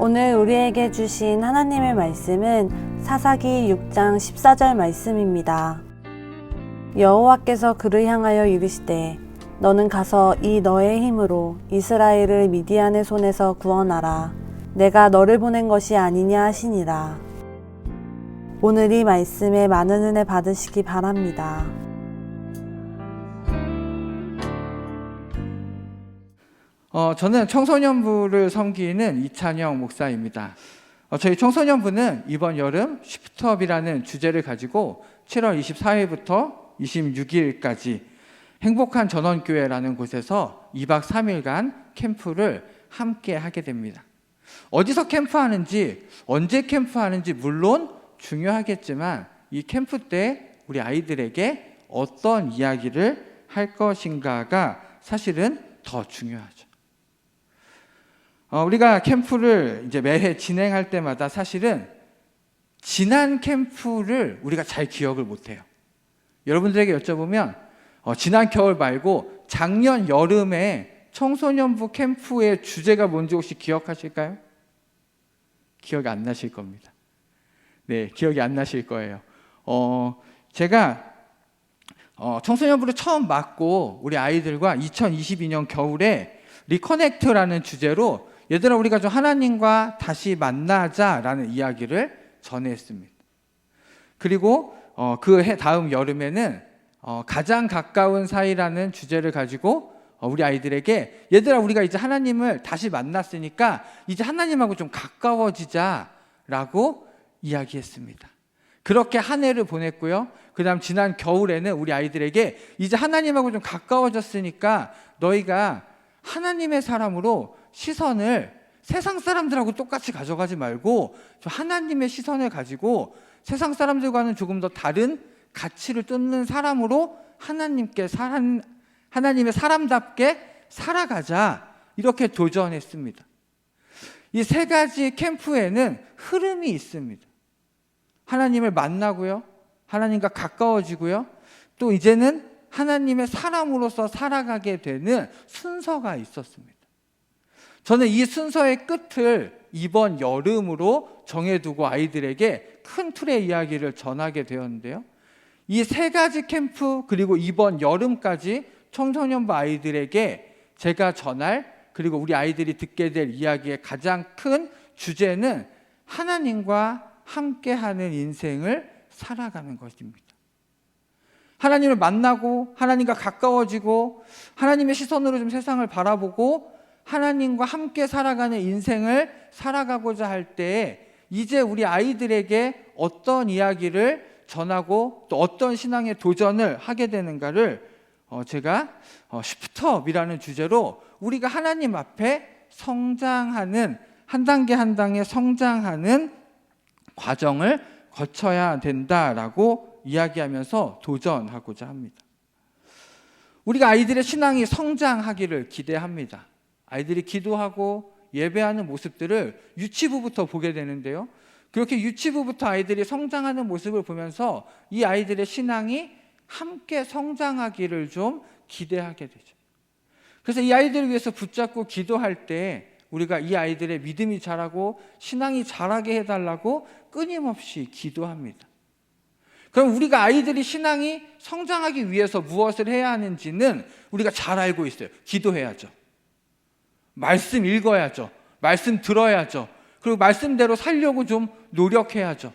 오늘 우리에게 주신 하나님의 말씀은 사사기 6장 14절 말씀입니다. 여호와께서 그를 향하여 이르시되 너는 가서 이 너의 힘으로 이스라엘을 미디안의 손에서 구원하라. 내가 너를 보낸 것이 아니냐 하시니라. 오늘 이 말씀에 많은 은혜 받으시기 바랍니다. 저는 청소년부를 섬기는 이찬영 목사입니다. 저희 청소년부는 이번 여름 쉬프트업이라는 주제를 가지고 7월 24일부터 26일까지 행복한 전원교회라는 곳에서 2박 3일간 캠프를 함께 하게 됩니다. 어디서 캠프하는지, 언제 캠프하는지 물론 중요하겠지만 이 캠프 때 우리 아이들에게 어떤 이야기를 할 것인가가 사실은 더 중요하죠. 우리가 캠프를 이제 매해 진행할 때마다 사실은 지난 캠프를 우리가 잘 기억을 못해요. 여러분들에게 여쭤보면 지난 겨울 말고 작년 여름에 청소년부 캠프의 주제가 뭔지 혹시 기억하실까요? 기억이 안 나실 겁니다. 네, 기억이 안 나실 거예요. 제가 청소년부를 처음 맡고 우리 아이들과 2022년 겨울에 리커넥트라는 주제로 얘들아 우리가 좀 하나님과 다시 만나자라는 이야기를 전했습니다. 그리고 그 해 다음 여름에는 가장 가까운 사이라는 주제를 가지고 우리 아이들에게 얘들아 우리가 이제 하나님을 다시 만났으니까 이제 하나님하고 좀 가까워지자라고 이야기했습니다. 그렇게 한 해를 보냈고요. 그 다음 지난 겨울에는 우리 아이들에게 이제 하나님하고 좀 가까워졌으니까 너희가 하나님의 사람으로 시선을 세상 사람들하고 똑같이 가져가지 말고 좀 하나님의 시선을 가지고 세상 사람들과는 조금 더 다른 가치를 쫓는 사람으로 하나님의 사람답게 살아가자 이렇게 도전했습니다. 이 세 가지 캠프에는 흐름이 있습니다. 하나님을 만나고요, 하나님과 가까워지고요, 또 이제는 하나님의 사람으로서 살아가게 되는 순서가 있었습니다. 저는 이 순서의 끝을 이번 여름으로 정해두고 아이들에게 큰 틀의 이야기를 전하게 되었는데요. 이 세 가지 캠프 그리고 이번 여름까지 청소년부 아이들에게 제가 전할 그리고 우리 아이들이 듣게 될 이야기의 가장 큰 주제는 하나님과 함께하는 인생을 살아가는 것입니다. 하나님을 만나고 하나님과 가까워지고 하나님의 시선으로 좀 세상을 바라보고 하나님과 함께 살아가는 인생을 살아가고자 할 때 이제 우리 아이들에게 어떤 이야기를 전하고 또 어떤 신앙의 도전을 하게 되는가를 제가 쉬프트업이라는 주제로 우리가 하나님 앞에 성장하는 한 단계 한 단계 성장하는 과정을 거쳐야 된다라고 이야기하면서 도전하고자 합니다. 우리가 아이들의 신앙이 성장하기를 기대합니다. 아이들이 기도하고 예배하는 모습들을 유치부부터 보게 되는데요. 그렇게 유치부부터 아이들이 성장하는 모습을 보면서 이 아이들의 신앙이 함께 성장하기를 좀 기대하게 되죠. 그래서 이 아이들을 위해서 붙잡고 기도할 때 우리가 이 아이들의 믿음이 자라고 신앙이 자라게 해달라고 끊임없이 기도합니다. 그럼 우리가 아이들이 신앙이 성장하기 위해서 무엇을 해야 하는지는 우리가 잘 알고 있어요. 기도해야죠. 말씀 읽어야죠. 말씀 들어야죠. 그리고 말씀대로 살려고 좀 노력해야죠.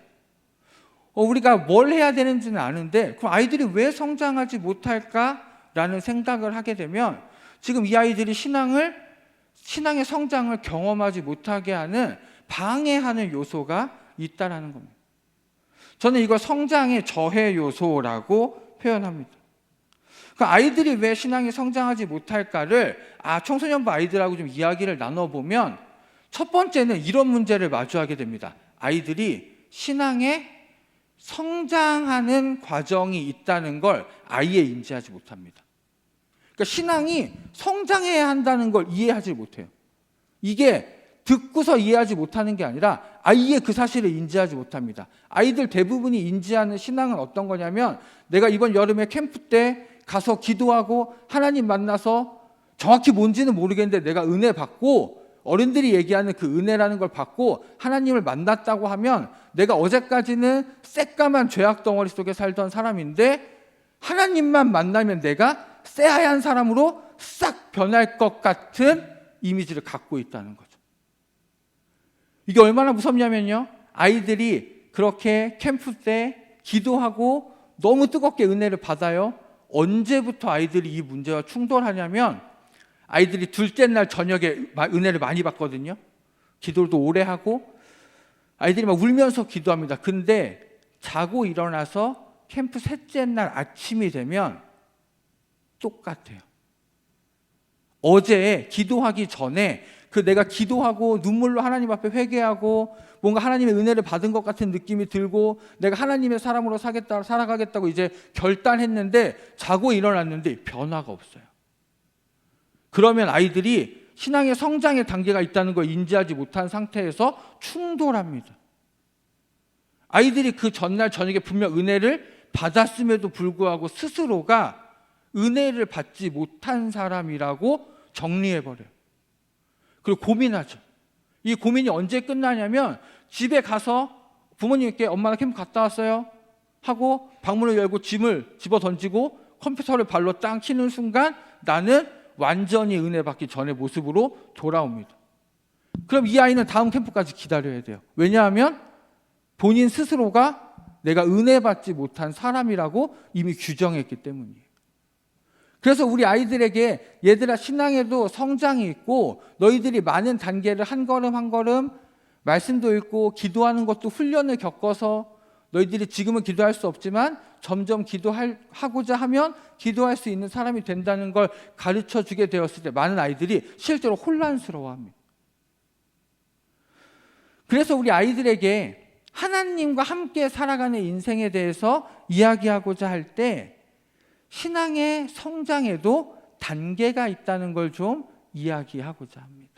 우리가 뭘 해야 되는지는 아는데 그럼 아이들이 왜 성장하지 못할까라는 생각을 하게 되면 지금 이 아이들이 신앙의 성장을 경험하지 못하게 하는 방해하는 요소가 있다라는 겁니다. 저는 이걸 성장의 저해 요소라고 표현합니다. 아이들이 왜 신앙이 성장하지 못할까를 청소년부 아이들하고 좀 이야기를 나눠보면 첫 번째는 이런 문제를 마주하게 됩니다. 아이들이 신앙에 성장하는 과정이 있다는 걸 아예 인지하지 못합니다. 그러니까 신앙이 성장해야 한다는 걸 이해하지 못해요. 이게 듣고서 이해하지 못하는 게 아니라 아예 그 사실을 인지하지 못합니다. 아이들 대부분이 인지하는 신앙은 어떤 거냐면 내가 이번 여름에 캠프 때 가서 기도하고 하나님 만나서 정확히 뭔지는 모르겠는데 내가 은혜 받고 어른들이 얘기하는 그 은혜라는 걸 받고 하나님을 만났다고 하면 내가 어제까지는 새까만 죄악 덩어리 속에 살던 사람인데 하나님만 만나면 내가 새하얀 사람으로 싹 변할 것 같은 이미지를 갖고 있다는 거죠. 이게 얼마나 무섭냐면요, 아이들이 그렇게 캠프 때 기도하고 너무 뜨겁게 은혜를 받아요. 언제부터 아이들이 이 문제와 충돌하냐면 아이들이 둘째 날 저녁에 은혜를 많이 받거든요. 기도도 오래 하고 아이들이 막 울면서 기도합니다. 근데 자고 일어나서 캠프 셋째 날 아침이 되면 똑같아요. 어제 기도하기 전에 그 내가 기도하고 눈물로 하나님 앞에 회개하고 뭔가 하나님의 은혜를 받은 것 같은 느낌이 들고 내가 하나님의 사람으로 살아가겠다고 이제 결단했는데 자고 일어났는데 변화가 없어요. 그러면 아이들이 신앙의 성장의 단계가 있다는 걸 인지하지 못한 상태에서 충돌합니다. 아이들이 그 전날 저녁에 분명 은혜를 받았음에도 불구하고 스스로가 은혜를 받지 못한 사람이라고 정리해버려요. 그리고 고민하죠. 이 고민이 언제 끝나냐면 집에 가서 부모님께 엄마가 캠프 갔다 왔어요 하고 방문을 열고 짐을 집어 던지고 컴퓨터를 발로 땅 키는 순간 나는 완전히 은혜 받기 전의 모습으로 돌아옵니다. 그럼 이 아이는 다음 캠프까지 기다려야 돼요. 왜냐하면 본인 스스로가 내가 은혜 받지 못한 사람이라고 이미 규정했기 때문이에요. 그래서 우리 아이들에게 얘들아 신앙에도 성장이 있고 너희들이 많은 단계를 한 걸음 한 걸음 말씀도 읽고 기도하는 것도 훈련을 겪어서 너희들이 지금은 기도할 수 없지만 점점 기도하고자 하면 기도할 수 있는 사람이 된다는 걸 가르쳐 주게 되었을 때 많은 아이들이 실제로 혼란스러워합니다. 그래서 우리 아이들에게 하나님과 함께 살아가는 인생에 대해서 이야기하고자 할 때 신앙의 성장에도 단계가 있다는 걸 좀 이야기하고자 합니다.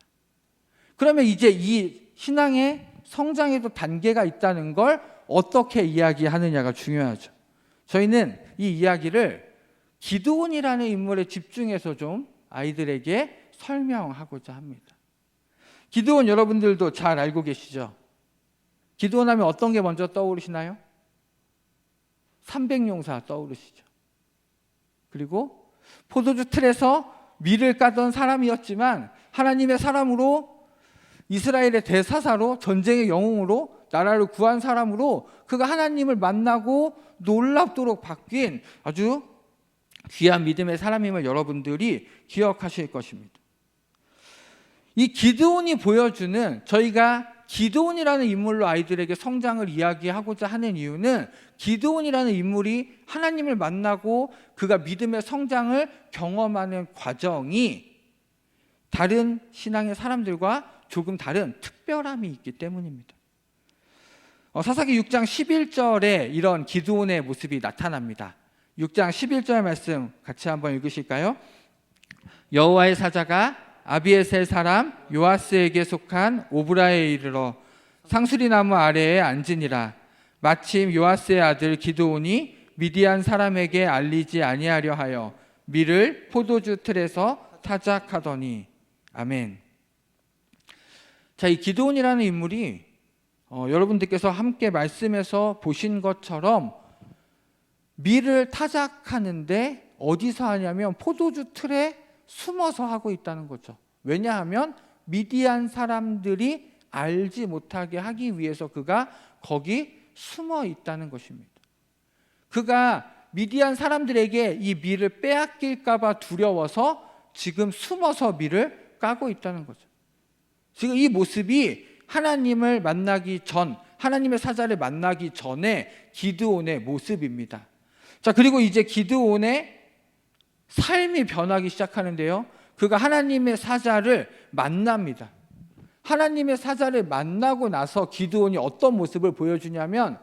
그러면 이제 이 신앙의 성장에도 단계가 있다는 걸 어떻게 이야기하느냐가 중요하죠. 저희는 이 이야기를 기드온이라는 인물에 집중해서 좀 아이들에게 설명하고자 합니다. 기드온 여러분들도 잘 알고 계시죠? 기드온 하면 어떤 게 먼저 떠오르시나요? 300용사 떠오르시죠. 그리고 포도주 틀에서 밀을 까던 사람이었지만 하나님의 사람으로 이스라엘의 대사사로 전쟁의 영웅으로 나라를 구한 사람으로 그가 하나님을 만나고 놀랍도록 바뀐 아주 귀한 믿음의 사람임을 여러분들이 기억하실 것입니다. 이 기드온이 보여주는 저희가 기드온이라는 인물로 아이들에게 성장을 이야기하고자 하는 이유는 기드온이라는 인물이 하나님을 만나고 그가 믿음의 성장을 경험하는 과정이 다른 신앙의 사람들과 조금 다른 특별함이 있기 때문입니다. 사사기 6장 11절에 이런 기드온의 모습이 나타납니다. 6장 11절 말씀 같이 한번 읽으실까요? 여호와의 사자가 아비에셀 사람 요아스에게 속한 오브라에 이르러 상수리나무 아래에 앉으니라. 마침 요아스의 아들 기드온이 미디안 사람에게 알리지 아니하려 하여 밀을 포도주 틀에서 타작하더니. 아멘. 자, 이 기드온이라는 인물이 여러분들께서 함께 말씀에서 보신 것처럼 밀을 타작하는데 어디서 하냐면 포도주 틀에 숨어서 하고 있다는 거죠. 왜냐하면 미디안 사람들이 알지 못하게 하기 위해서 그가 거기 숨어 있다는 것입니다. 그가 미디안 사람들에게 이 밀을 빼앗길까 봐 두려워서 지금 숨어서 밀을 까고 있다는 거죠. 지금 이 모습이 하나님을 만나기 전, 하나님의 사자를 만나기 전에 기드온의 모습입니다. 자, 그리고 이제 기드온의 삶이 변하기 시작하는데요. 그가 하나님의 사자를 만납니다. 하나님의 사자를 만나고 나서 기드온이 어떤 모습을 보여주냐면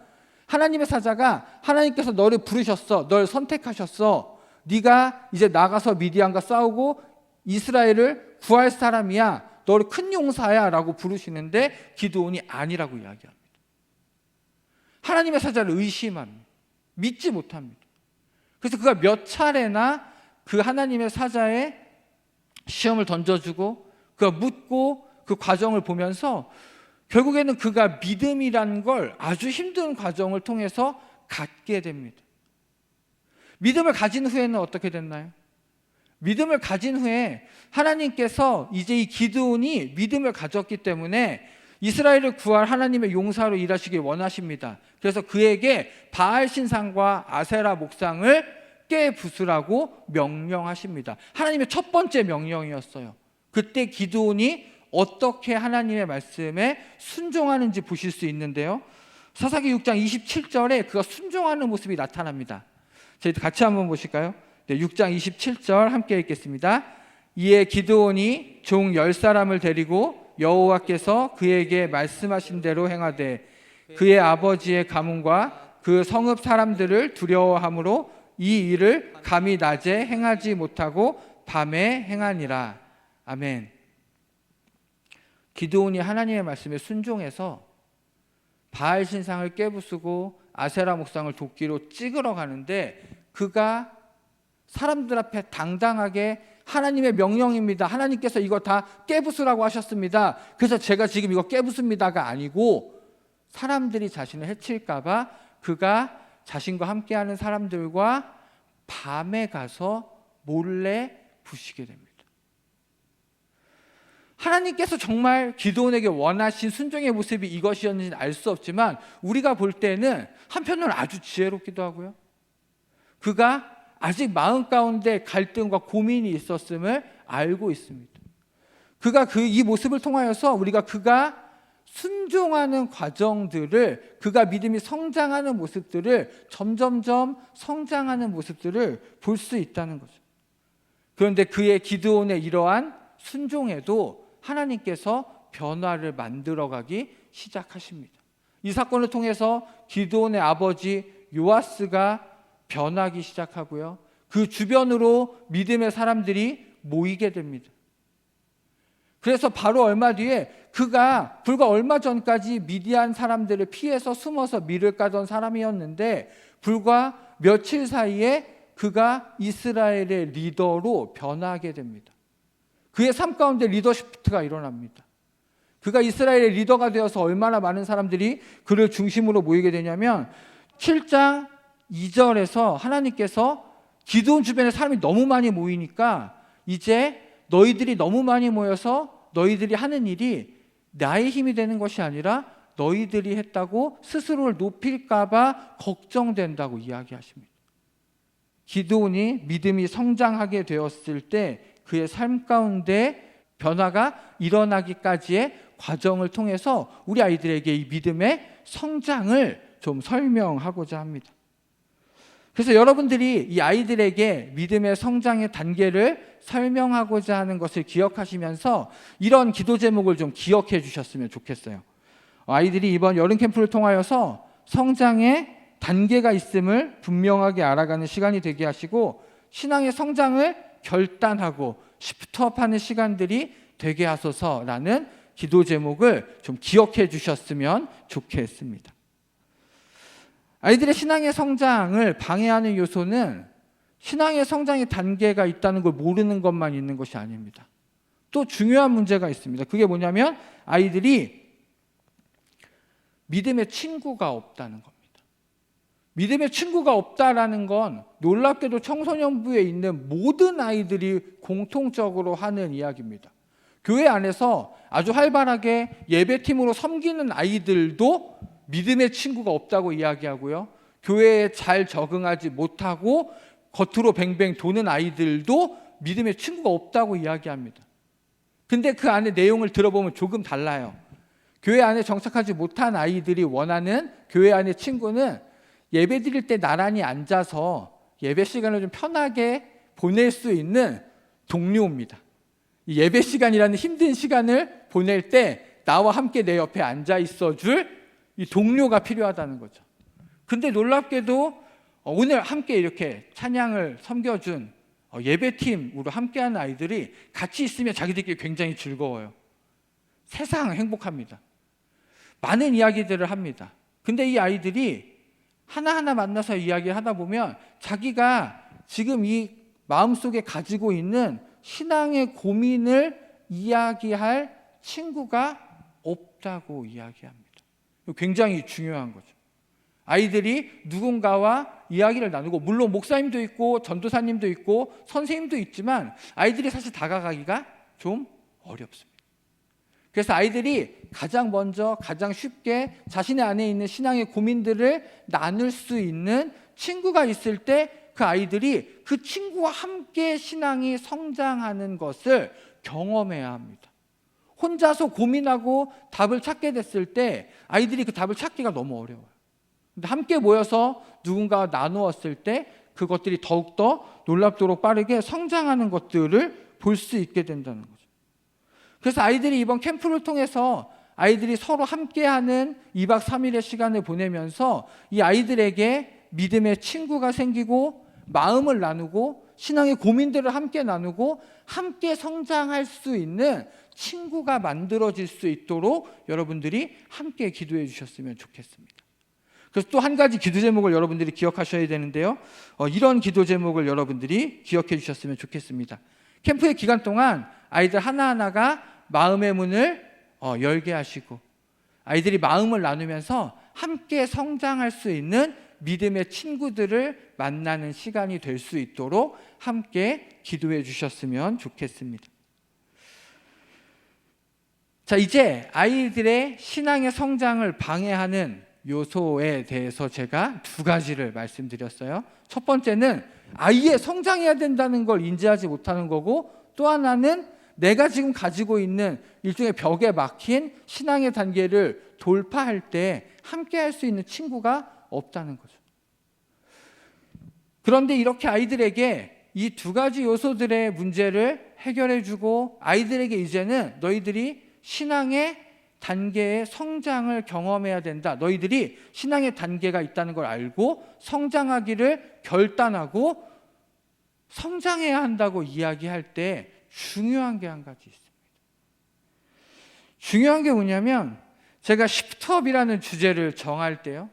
하나님의 사자가 하나님께서 너를 부르셨어. 널 선택하셨어. 네가 이제 나가서 미디안과 싸우고 이스라엘을 구할 사람이야. 너를 큰 용사야 라고 부르시는데 기드온이 아니라고 이야기합니다. 하나님의 사자를 의심합니다. 믿지 못합니다. 그래서 그가 몇 차례나 그 하나님의 사자의 시험을 던져주고 그가 묻고 그 과정을 보면서 결국에는 그가 믿음이라는 걸 아주 힘든 과정을 통해서 갖게 됩니다. 믿음을 가진 후에는 어떻게 됐나요? 믿음을 가진 후에 하나님께서 이제 이 기드온이 믿음을 가졌기 때문에 이스라엘을 구할 하나님의 용사로 일하시길 원하십니다. 그래서 그에게 바알 신상과 아세라 목상을 깨부수라고 명령하십니다. 하나님의 첫 번째 명령이었어요. 그때 기드온이 어떻게 하나님의 말씀에 순종하는지 보실 수 있는데요. 사사기 6장 27절에 그가 순종하는 모습이 나타납니다. 저희 같이 한번 보실까요? 6장 27절 함께 읽겠습니다. 이에 기드온이 종 10사람을 데리고 여호와께서 그에게 말씀하신 대로 행하되 그의 아버지의 가문과 그 성읍 사람들을 두려워함으로 이 일을 감히 낮에 행하지 못하고 밤에 행하니라. 아멘. 기드온이 하나님의 말씀에 순종해서 바알 신상을 깨부수고 아세라 목상을 도끼로 찍으러 가는데 그가 사람들 앞에 당당하게 하나님의 명령입니다. 하나님께서 이거 다 깨부수라고 하셨습니다. 그래서 제가 지금 이거 깨부숩니다가 아니고 사람들이 자신을 해칠까 봐 그가 자신과 함께하는 사람들과 밤에 가서 몰래 부시게 됩니다. 하나님께서 정말 기드온에게 원하신 순종의 모습이 이것이었는지는 알 수 없지만 우리가 볼 때는 한편으로는 아주 지혜롭기도 하고요. 그가 아직 마음 가운데 갈등과 고민이 있었음을 알고 있습니다. 그가 이 모습을 통하여서 우리가 그가 순종하는 과정들을, 그가 믿음이 성장하는 모습들을, 점점점 성장하는 모습들을 볼 수 있다는 거죠. 그런데 그의 기드온의 이러한 순종에도 하나님께서 변화를 만들어가기 시작하십니다. 이 사건을 통해서 기드온의 아버지 요아스가 변하기 시작하고요. 그 주변으로 믿음의 사람들이 모이게 됩니다. 그래서 바로 얼마 뒤에 그가 불과 얼마 전까지 미디안 사람들을 피해서 숨어서 밀을 까던 사람이었는데 불과 며칠 사이에 그가 이스라엘의 리더로 변하게 됩니다. 그의 삶 가운데 리더십트가 일어납니다. 그가 이스라엘의 리더가 되어서 얼마나 많은 사람들이 그를 중심으로 모이게 되냐면 7장 2절에서 하나님께서 기드온 주변에 사람이 너무 많이 모이니까 이제 너희들이 너무 많이 모여서 너희들이 하는 일이 나의 힘이 되는 것이 아니라 너희들이 했다고 스스로를 높일까 봐 걱정된다고 이야기하십니다. 기드온이 믿음이 성장하게 되었을 때 그의 삶 가운데 변화가 일어나기까지의 과정을 통해서 우리 아이들에게 이 믿음의 성장을 좀 설명하고자 합니다. 그래서 여러분들이 이 아이들에게 믿음의 성장의 단계를 설명하고자 하는 것을 기억하시면서 이런 기도 제목을 좀 기억해 주셨으면 좋겠어요. 아이들이 이번 여름 캠프를 통하여서 성장의 단계가 있음을 분명하게 알아가는 시간이 되게 하시고 신앙의 성장을 결단하고 시프트업하는 시간들이 되게 하소서라는 기도 제목을 좀 기억해 주셨으면 좋겠습니다. 아이들의 신앙의 성장을 방해하는 요소는 신앙의 성장의 단계가 있다는 걸 모르는 것만 있는 것이 아닙니다. 또 중요한 문제가 있습니다. 그게 뭐냐면 아이들이 믿음의 친구가 없다는 겁니다. 믿음의 친구가 없다라는 건 놀랍게도 청소년부에 있는 모든 아이들이 공통적으로 하는 이야기입니다. 교회 안에서 아주 활발하게 예배팀으로 섬기는 아이들도 믿음의 친구가 없다고 이야기하고요. 교회에 잘 적응하지 못하고 겉으로 뱅뱅 도는 아이들도 믿음의 친구가 없다고 이야기합니다. 근데 그 안에 내용을 들어보면 조금 달라요. 교회 안에 정착하지 못한 아이들이 원하는 교회 안의 친구는 예배 드릴 때 나란히 앉아서 예배 시간을 좀 편하게 보낼 수 있는 동료입니다. 이 예배 시간이라는 힘든 시간을 보낼 때 나와 함께 내 옆에 앉아 있어줄 이 동료가 필요하다는 거죠. 근데 놀랍게도 오늘 함께 이렇게 찬양을 섬겨준 예배팀으로 함께하는 아이들이 같이 있으면 자기들끼리 굉장히 즐거워요. 세상 행복합니다. 많은 이야기들을 합니다. 근데 이 아이들이 하나하나 만나서 이야기를 하다 보면 자기가 지금 이 마음속에 가지고 있는 신앙의 고민을 이야기할 친구가 없다고 이야기합니다. 굉장히 중요한 거죠. 아이들이 누군가와 이야기를 나누고, 물론 목사님도 있고 전도사님도 있고 선생님도 있지만 아이들이 사실 다가가기가 좀 어렵습니다. 그래서 아이들이 가장 먼저 가장 쉽게 자신의 안에 있는 신앙의 고민들을 나눌 수 있는 친구가 있을 때 그 아이들이 그 친구와 함께 신앙이 성장하는 것을 경험해야 합니다. 혼자서 고민하고 답을 찾게 됐을 때 아이들이 그 답을 찾기가 너무 어려워요. 근데 함께 모여서 누군가와 나누었을 때 그것들이 더욱더 놀랍도록 빠르게 성장하는 것들을 볼 수 있게 된다는 거죠. 그래서 아이들이 이번 캠프를 통해서 아이들이 서로 함께하는 2박 3일의 시간을 보내면서 이 아이들에게 믿음의 친구가 생기고 마음을 나누고 신앙의 고민들을 함께 나누고 함께 성장할 수 있는 친구가 만들어질 수 있도록 여러분들이 함께 기도해 주셨으면 좋겠습니다. 그래서 또 한 가지 기도 제목을 여러분들이 기억하셔야 되는데요. 이런 기도 제목을 여러분들이 기억해 주셨으면 좋겠습니다. 캠프의 기간 동안 아이들 하나하나가 마음의 문을 열게 하시고 아이들이 마음을 나누면서 함께 성장할 수 있는 믿음의 친구들을 만나는 시간이 될 수 있도록 함께 기도해 주셨으면 좋겠습니다. 자, 이제 아이들의 신앙의 성장을 방해하는 요소에 대해서 제가 두 가지를 말씀드렸어요. 첫 번째는 아이의 성장해야 된다는 걸 인지하지 못하는 거고, 또 하나는 내가 지금 가지고 있는 일종의 벽에 막힌 신앙의 단계를 돌파할 때 함께 할 수 있는 친구가 없다는 거죠. 그런데 이렇게 아이들에게 이 두 가지 요소들의 문제를 해결해주고 아이들에게 이제는 너희들이 신앙의 단계의 성장을 경험해야 된다. 너희들이 신앙의 단계가 있다는 걸 알고 성장하기를 결단하고 성장해야 한다고 이야기할 때 중요한 게 한 가지 있습니다. 중요한 게 뭐냐면 제가 시프트업이라는 주제를 정할 때요.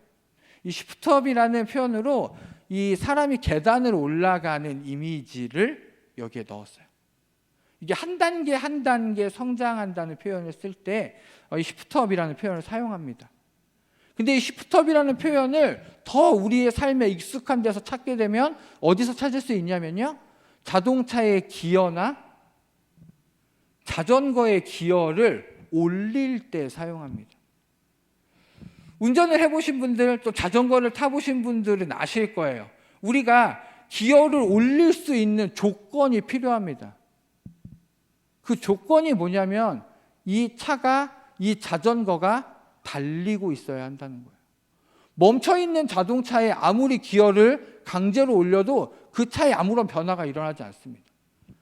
이 시프트업이라는 표현으로 이 사람이 계단을 올라가는 이미지를 여기에 넣었어요. 이게 한 단계 한 단계 성장한다는 표현을 쓸 때 이 시프트업이라는 표현을 사용합니다. 근데 이 시프트업이라는 표현을 더 우리의 삶에 익숙한 데서 찾게 되면 어디서 찾을 수 있냐면요. 자동차의 기어나 자전거의 기어를 올릴 때 사용합니다. 운전을 해보신 분들, 또 자전거를 타보신 분들은 아실 거예요. 우리가 기어를 올릴 수 있는 조건이 필요합니다. 그 조건이 뭐냐면 이 차가, 이 자전거가 달리고 있어야 한다는 거예요. 멈춰있는 자동차에 아무리 기어를 강제로 올려도 그 차에 아무런 변화가 일어나지 않습니다.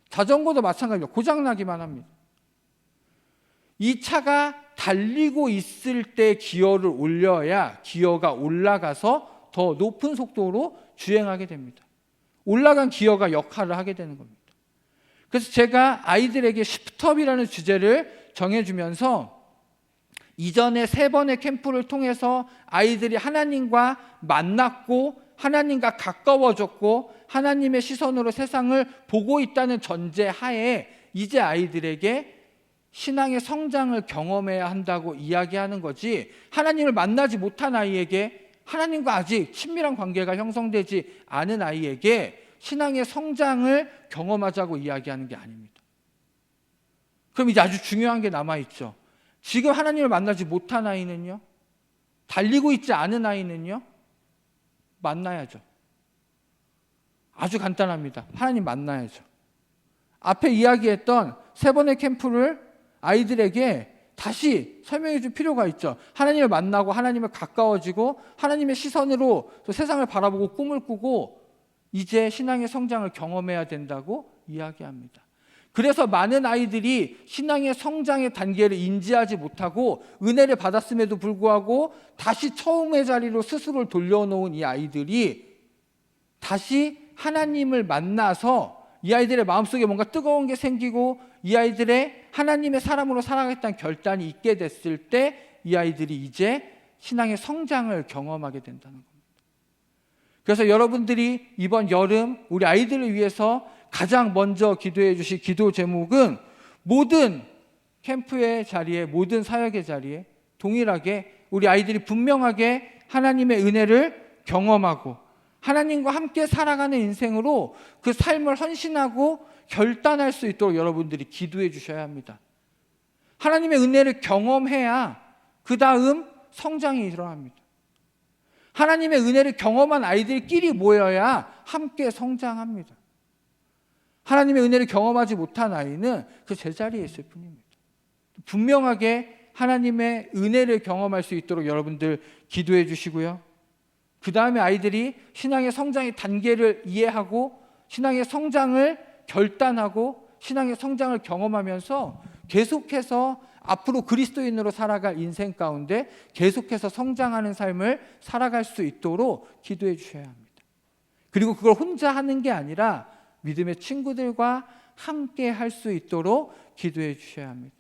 자전거도 마찬가지로 고장나기만 합니다. 이 차가 달리고 있을 때 기어를 올려야 기어가 올라가서 더 높은 속도로 주행하게 됩니다. 올라간 기어가 역할을 하게 되는 겁니다. 그래서 제가 아이들에게 시프트업이라는 주제를 정해주면서 이전에 3번의 캠프를 통해서 아이들이 하나님과 만났고 하나님과 가까워졌고 하나님의 시선으로 세상을 보고 있다는 전제 하에 이제 아이들에게 신앙의 성장을 경험해야 한다고 이야기하는 거지, 하나님을 만나지 못한 아이에게, 하나님과 아직 친밀한 관계가 형성되지 않은 아이에게 신앙의 성장을 경험하자고 이야기하는 게 아닙니다. 그럼 이제 아주 중요한 게 남아있죠. 지금 하나님을 만나지 못한 아이는요, 달리고 있지 않은 아이는요, 만나야죠. 아주 간단합니다. 하나님 만나야죠. 앞에 이야기했던 3번의 캠프를 아이들에게 다시 설명해 줄 필요가 있죠. 하나님을 만나고 하나님을 가까워지고 하나님의 시선으로 또 세상을 바라보고 꿈을 꾸고 이제 신앙의 성장을 경험해야 된다고 이야기합니다. 그래서 많은 아이들이 신앙의 성장의 단계를 인지하지 못하고 은혜를 받았음에도 불구하고 다시 처음의 자리로 스스로를 돌려놓은 이 아이들이 다시 하나님을 만나서 이 아이들의 마음속에 뭔가 뜨거운 게 생기고 이 아이들의 하나님의 사람으로 살아가겠다는 결단이 있게 됐을 때 이 아이들이 이제 신앙의 성장을 경험하게 된다는 겁니다. 그래서 여러분들이 이번 여름 우리 아이들을 위해서 가장 먼저 기도해 주실 기도 제목은 모든 캠프의 자리에, 모든 사역의 자리에 동일하게 우리 아이들이 분명하게 하나님의 은혜를 경험하고 하나님과 함께 살아가는 인생으로 그 삶을 헌신하고 결단할 수 있도록 여러분들이 기도해 주셔야 합니다. 하나님의 은혜를 경험해야 그 다음 성장이 일어납니다. 하나님의 은혜를 경험한 아이들끼리 모여야 함께 성장합니다. 하나님의 은혜를 경험하지 못한 아이는 그 제자리에 있을 뿐입니다. 분명하게 하나님의 은혜를 경험할 수 있도록 여러분들 기도해 주시고요. 그 다음에 아이들이 신앙의 성장의 단계를 이해하고 신앙의 성장을 결단하고 신앙의 성장을 경험하면서 계속해서 앞으로 그리스도인으로 살아갈 인생 가운데 계속해서 성장하는 삶을 살아갈 수 있도록 기도해 주셔야 합니다. 그리고 그걸 혼자 하는 게 아니라 믿음의 친구들과 함께 할 수 있도록 기도해 주셔야 합니다.